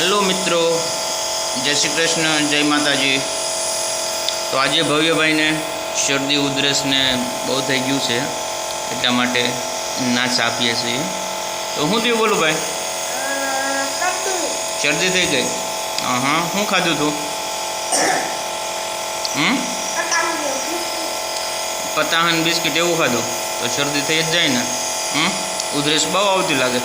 Hello मित्रों, जय श्री कृष्ण, जय माताजी। तो आज भव्यभाई ने शरदी उधरस ने बहुत थी गयु है एट्ला माटे नाच आपीए छीए। तो हूँ थी बोलू भाई? शरदी थी गई? हाँ, हूँ खाधु तू? पताहन बिस्किट एवं खाधु तो शरदी थी ज जाए ने। उधरस बहु आवती लागे।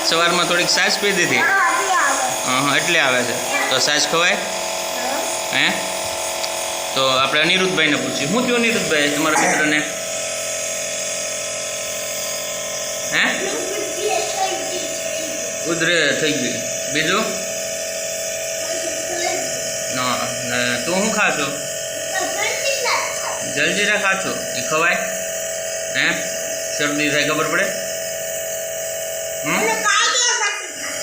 सवार में थोड़ी सास पीधी थी। हाँ, एटले आवे छे तो सास खवाय हे? तो आपणे अनिरुद्ध भाई ने पूछ्યું, हूँ थयुं अनिरुद्ध भाई तमारा मित्र ने? हैं? उधरे थई गई। बीजू? ना, तू हूँ खा छो? जलजीरा खा छो? ए खवाय? हैं? शरदी थाय खबर पड़े?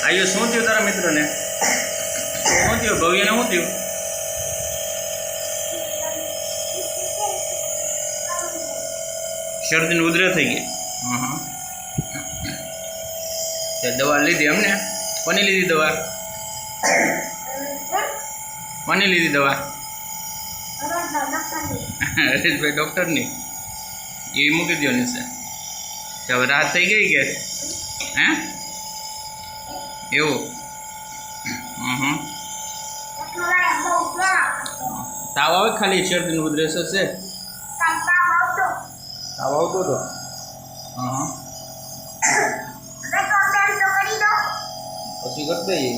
आयो शू थयुं तारा मित्र ने? शू थयुं? भव्य ने शू थयुं? शरदी ने उधरे थी गई। हाँ, दवा लीधी हमने? कोनी लीधी दवा? कोनी लीधी दवा? हरेशभाई डॉक्टर ने ये मूकी दो नीचे। अब रात थी गई के? हैं? एवं? ताव आवे खाली शरदी ने उधरस हशे? ताव आवतो तो? हाँ, पछी कर दईए।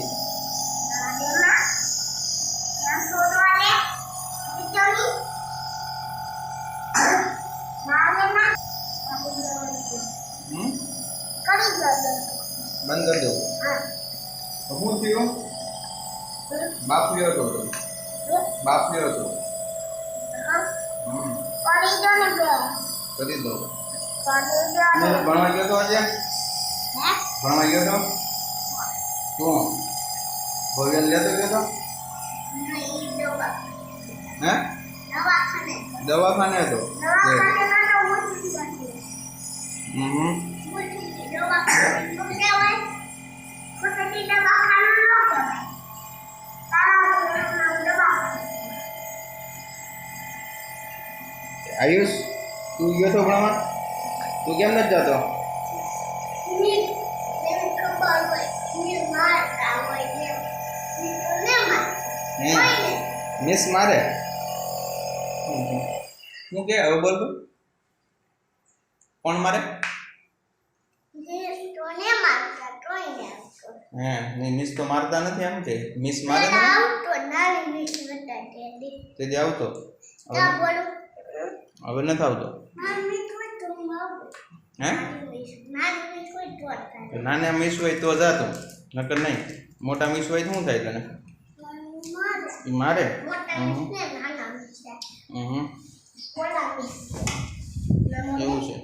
बंद कर दो। हूँ थयुं? बाप लियो तो? बाप लियो तो? करी दो। भणवा गयो तो आज? भणवा गयो तो? क्यों? भोजन लेतो गयो तो? हैं? दवाखाने तो? आयुष, तू गयो तो भणवा? तू केम नथी जातो? मिस मारे? हूँ के हवे बोल? कौन मारे? मिस तो मारता नहीं एम के? मिस मारे ते आवतो? हवे नथी आवतो? हैं? नाना मिस होय तो जातो, नकर नहीं। मोटा मिस होय तो शुं थाय तने? मारे? એવું છે।